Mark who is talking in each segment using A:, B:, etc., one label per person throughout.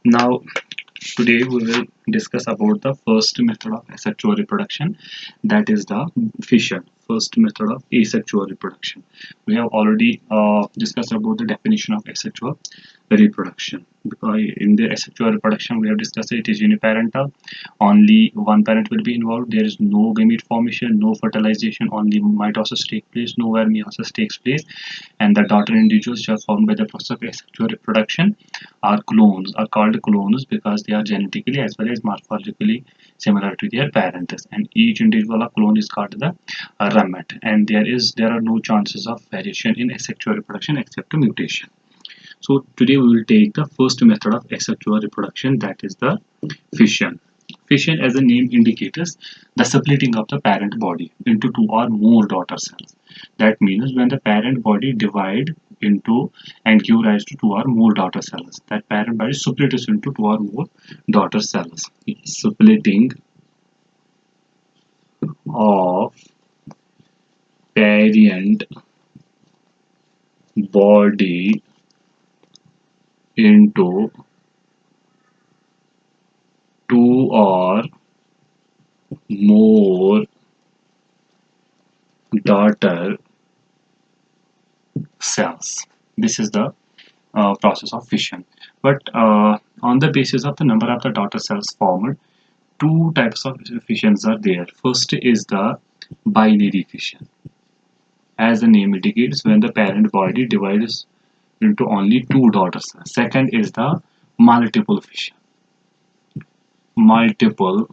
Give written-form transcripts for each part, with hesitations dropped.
A: Now, today we will discuss about the first method of asexual reproduction, that is the fission. First method of asexual reproduction. We have already discussed about the definition of asexual reproduction. Because in the asexual reproduction, we have discussed it is uniparental. Only one parent will be involved. There is no gamete formation, no fertilization. Only mitosis takes place, nowhere meiosis takes place, and the daughter individuals which are formed by the process of asexual reproduction are called clones because they are genetically as well as morphologically similar to their parents, and each individual of clone is called the ramete, and there are no chances of variation in asexual reproduction except mutation. So today we will take the first method of asexual reproduction, that is the fission. Fission, as the name indicates, the splitting of the parent body into two or more daughter cells. That means when the parent body divide into and give rise to two or more daughter cells, that parent body splits into two or more daughter cells. Splitting of parent body into two or more daughter cells. This is the process of fission. But on the basis of the number of the daughter cells formed, two types of fissions are there. First is the binary fission. As the name indicates, when the parent body divides into only two daughter cells. Second is the multiple fission. Multiple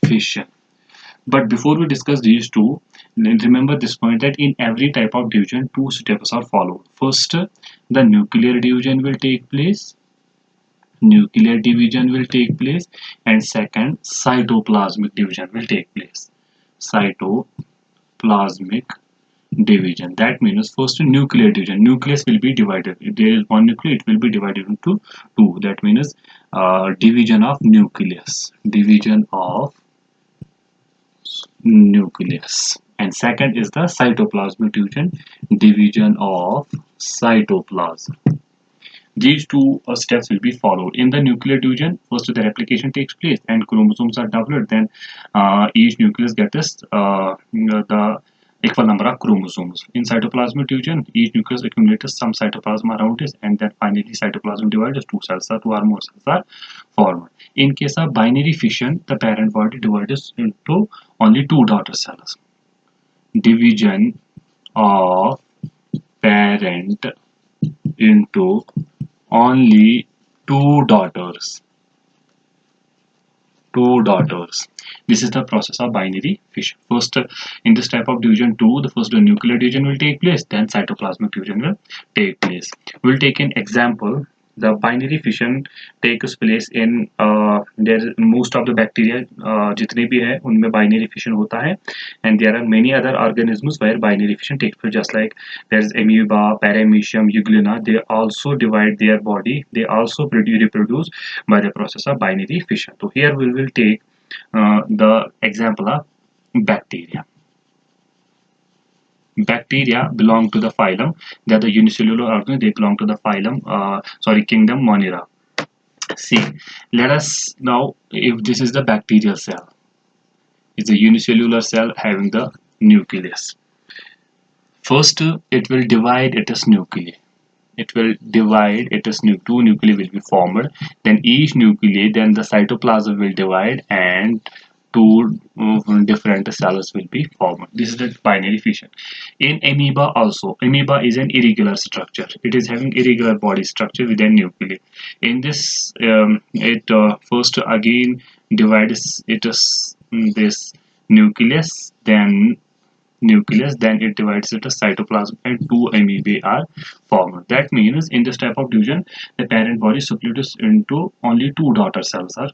A: fission. But before we discuss these two, remember this point that in every type of division, two steps are followed. First, the nuclear division will take place. Nuclear division will take place, and second, cytoplasmic division will take place. Cytoplasmic division. That means first nuclear division. Nucleus will be divided. If there is one nucleus, it will be divided into two. That means division of nucleus. Division of nucleus. And second is the cytoplasmic division. Division of cytoplasm. These two steps will be followed. In the nuclear division, first the replication takes place and chromosomes are doubled. Then each nucleus gets the equal number of chromosomes. In cytoplasmic division, each nucleus accumulates some cytoplasm around it, and then finally cytoplasm divides, two or more cells are formed. In case of binary fission, the parent body divides into only two daughter cells. Division of parent into only two daughters. This is the process of binary fission. First, in this type of division 2, the first nuclear division will take place, then cytoplasmic division will take place. We will take an example. The binary fission takes place in most of the bacteria जितने भी है उनमें binary fission होता है, and there are many other organisms where binary fission takes place, just like there is amoeba, paramecium, euglena. They also divide their body, they also reproduce by the process of binary fission. So here we will take the example of bacteria. Bacteria belong to the phylum. They are the unicellular organisms. They belong to the phylum, kingdom Monera. See, let us now, if this is the bacterial cell, it's a unicellular cell having the nucleus. First, it will divide its nuclei. It will divide its two nuclei will be formed. Then each nuclei, then the cytoplasm will divide, and two different cells will be formed. This is the binary fission. In amoeba also, amoeba is an irregular structure. It is having irregular body structure within nuclei. In this, it first again divides this nucleus, then it divides into cytoplasm, and two amoebae are formed. That means in this type of division, the parent body splits into only two daughter cells are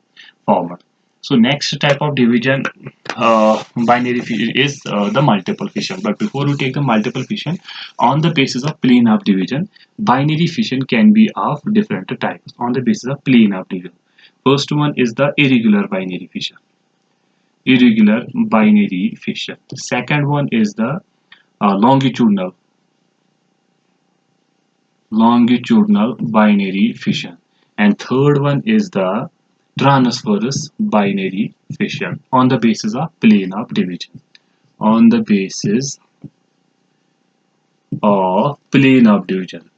A: formed. So next type of division, binary fission, is the multiple fission. But before we take the multiple fission, on the basis of plane of division, binary fission can be of different types on the basis of plane of division. First one is the irregular binary fission. Irregular binary fission. The second one is the longitudinal binary fission. And third one is the transverse binary fission on the basis of plane of division. On the basis of plane of division.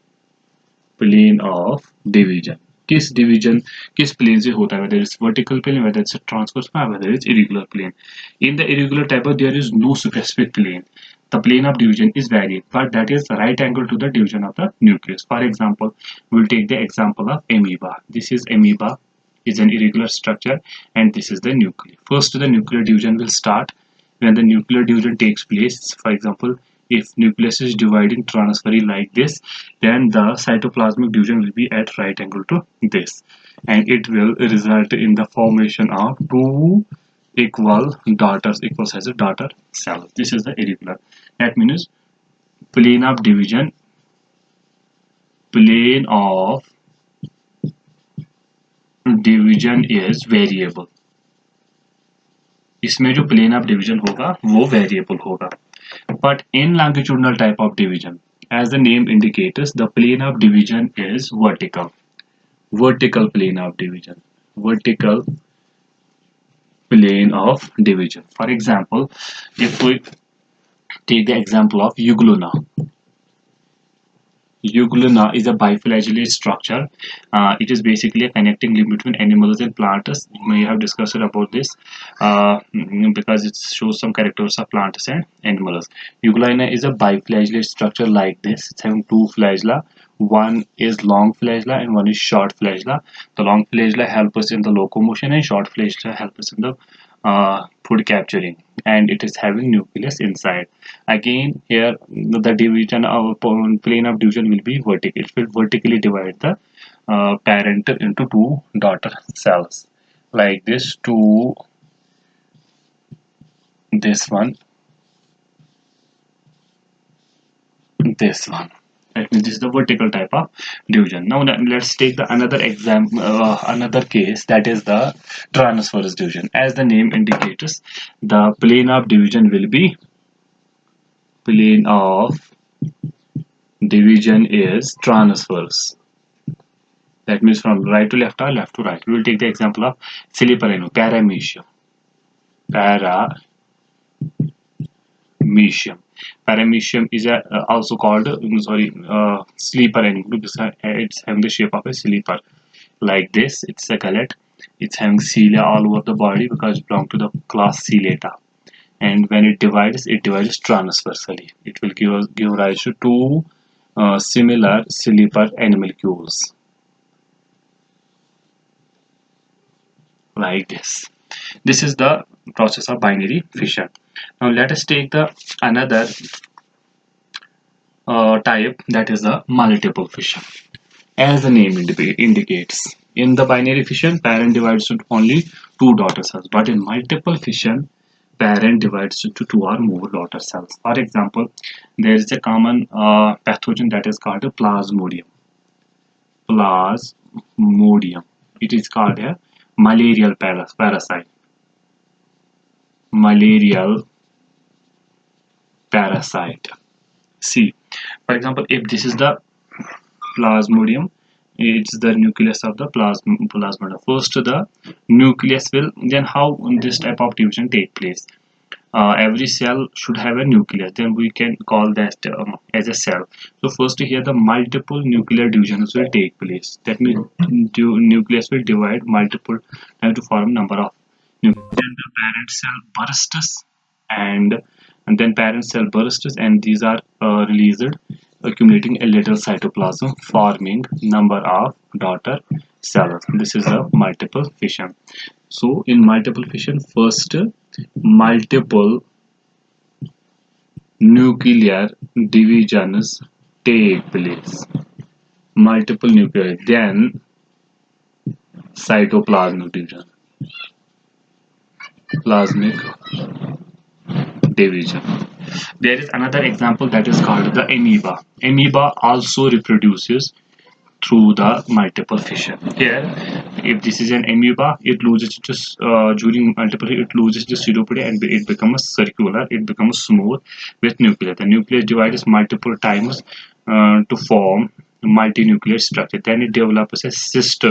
A: Plane of division. किस division किस plane से होता है, whether it's vertical plane, whether it's a transverse plane, whether it's irregular plane. In the irregular type of, there is no specific plane. The plane of division is varied, but that is right angle to the division of the nucleus. For example, we'll take the example of amoeba. This is amoeba, is an irregular structure, and this is the nucleus. First, the nuclear division will start when the nuclear division takes place. For example, if nucleus is dividing transferally like this, then the cytoplasmic division will be at right angle to this, and it will result in the formation of two equal sized daughter cells. This is the irregular. That means plane of division, plane of division is variable. इसमें जो plane of division होगा वो variable होगा. But in longitudinal type of division, as the name indicates, the plane of division is vertical. Vertical plane of division. Vertical plane of division. For example, if we take the example of euglena. Euglena is a biflagellate structure. It is basically a connecting link between animals and plants. We may have discussed about this because it shows some characters of plants and animals. Euglena is a biflagellate structure like this. It's having two flagella. One is long flagella and one is short flagella. The long flagella help us in the locomotion and short flagella help us in the food capturing, and it is having nucleus inside. Again, here the division of plane of division will be vertical. It will vertically divide the parent into two daughter cells like this, to this one, this one. That means this is the vertical type of division. Now let's take the another example, another case, that is the transverse division. As the name indicates, the plane of division will be, plane of division is transverse. That means from right to left or left to right. We will take the example of Siliparino, paramecium. Paramecium. Paramecium is also called sleeper animal because it's having the shape of a sleeper like this. It's a gullet. It's having cilia all over the body because it belongs to the class Ciliata. And when it divides transversally. It will give rise to two similar sleeper animalcules like this. This is the process of binary fission. Now let us take the another type, that is the multiple fission. As the name indicates, in the binary fission, parent divides into only two daughter cells, but in multiple fission, parent divides into two or more daughter cells. For example, there is a common pathogen that is called a Plasmodium. Plasmodium. It is called a malarial parasite. Malarial parasite. See, for example, if this is the Plasmodium, it's the nucleus of the plasmodium. First, the nucleus will, then how this type of division take place? Every cell should have a nucleus, then we can call that as a cell. So first here the multiple nuclear divisions will take place. That means nucleus will divide multiple times to form number of nucleus. Then the parent cell bursts, and then parent cell bursts, and these are released, accumulating a little cytoplasm, forming number of daughter cells. This is a multiple fission. So in multiple fission, first multiple nuclear divisions take place. Multiple nuclear, then cytoplasmic division. Plasmic division. There is another example that is called the amoeba. Amoeba also reproduces through the multiple fission. Here, if this is an amoeba, it loses just during multiple, it loses the pseudopodia and it becomes circular. It becomes smooth with nucleus. The nucleus divides multiple times to form multinucleate structure. Then it develops a cyst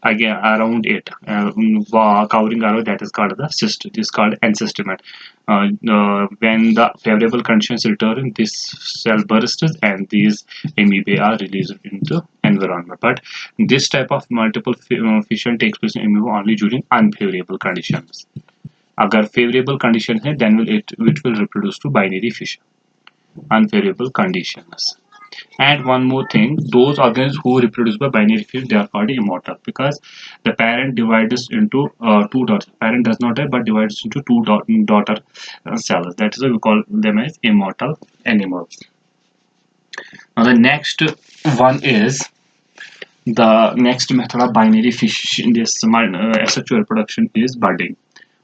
A: again around it, covering around, that is called the cyst. This is called encystment. When the favorable conditions return, this cell bursts and these amoebae are released into environment. But this type of multiple fission takes place in amoeba only during unfavorable conditions. अगर favorable condition है, then it will reproduce to binary fission. Unfavorable conditions. And one more thing, those organisms who reproduce by binary fission, they are called immortal, because the parent divides into two daughters. Parent does not die but divides into two daughter cells. That is why we call them as immortal animals. Now the next one is the next method of binary fission. This asexual reproduction is budding.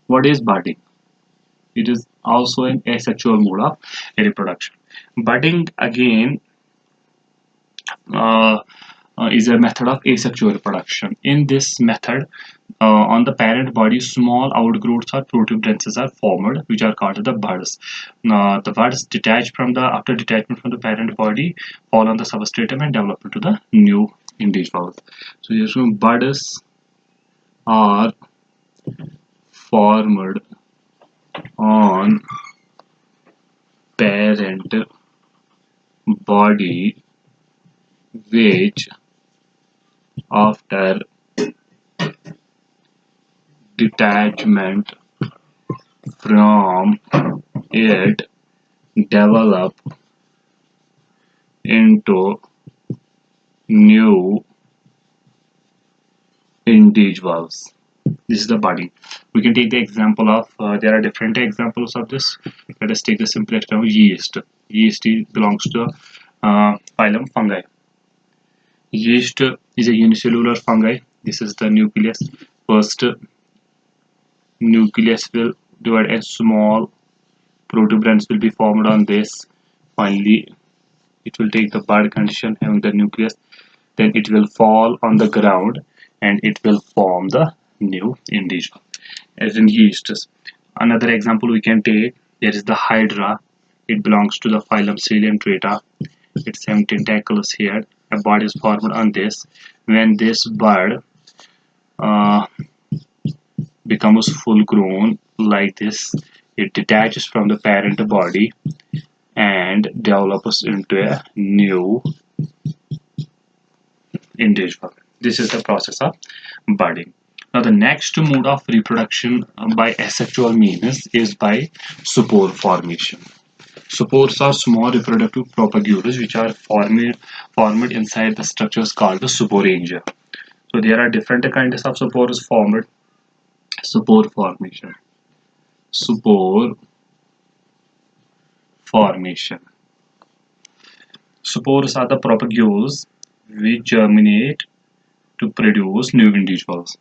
A: What is budding? It is also an asexual mode of reproduction. Budding again is a method of asexual reproduction. In this method, on the parent body, small outgrowths or protuberances are formed, which are called the buds. The buds detach from the after detachment from the parent body, fall on the substratum and develop into the new individuals. So here some buds are formed on parent body, which after detachment from it develop into new individuals. This is the budding. We can take the example of there are different examples of this. Let us take the simple example: yeast. Yeast belongs to phylum fungi. Yeast is a unicellular fungi. This is the nucleus. First nucleus will divide and small protuberance will be formed on this. Finally, it will take the bud condition having the nucleus. Then it will fall on the ground and it will form the new individual, as in yeast. Another example we can take, there is the hydra. It belongs to the phylum Coelenterata. Its 7 tentacles here. A bud is formed on this. When this bud becomes full grown like this, it detaches from the parent body and develops into a new individual. This is the process of budding. Now the next mode of reproduction by asexual means is by spore formation. Spores are small reproductive propagules which are formed inside the structures called the sporangia. So there are different kinds of spores formed. Spore formation. Spore formation. Spores are the propagules which germinate to produce new individuals.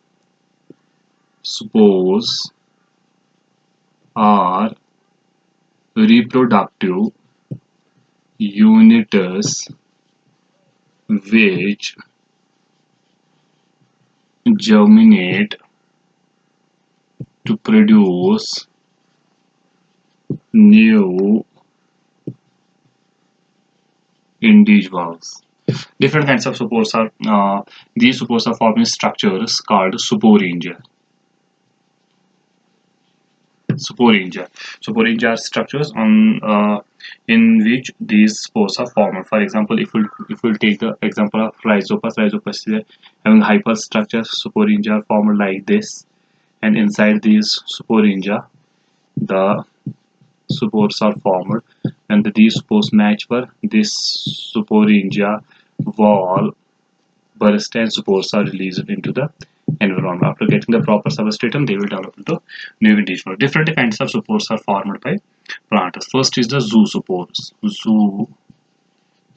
A: Spores are reproductive units which germinate to produce new individuals. Different kinds of spores are these spores are forming structures called sporangia. Sporangia. Sporangia are structures on in which these spores are formed. For example, if we'll take the example of rhizopus, rhizopus is having hyperstructure. Sporangia are formed like this, and inside these sporangia, the spores are formed, and these spores mature. This sporangia wall burst and spores are released into the environment. After getting the proper substratum, they will develop into new individual. Different kinds of spores are formed by plants. First is the zoospores.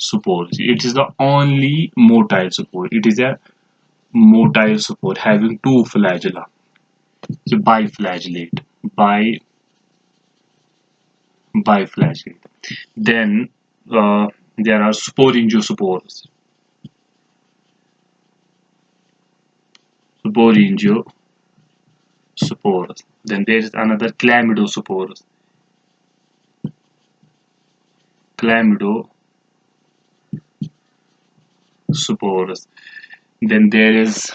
A: Zoospores. It is the only motile spore. It is a motile spore having two flagella. So biflagellate. Biflagellate. Then there are sporangiosspores. Sporangiosspores. Then there is another chlamydospores. spores. Then there is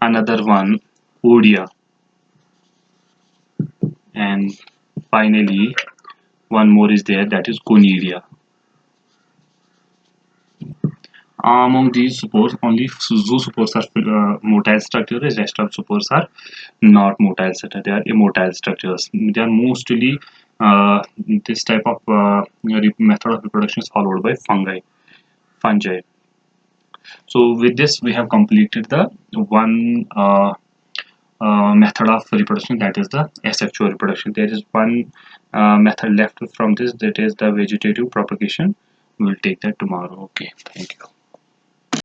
A: another one, Odia, and finally one more is there, that is Conidia. Among these spores, only zoospores are motile structures. Rest of spores are not motile structures. They are immotile structures. They are mostly this type of method of reproduction is followed by fungi. So with this, we have completed the one method of reproduction, that is the asexual reproduction. There is one method left from this, that is the vegetative propagation. We will take that tomorrow. Okay, thank you.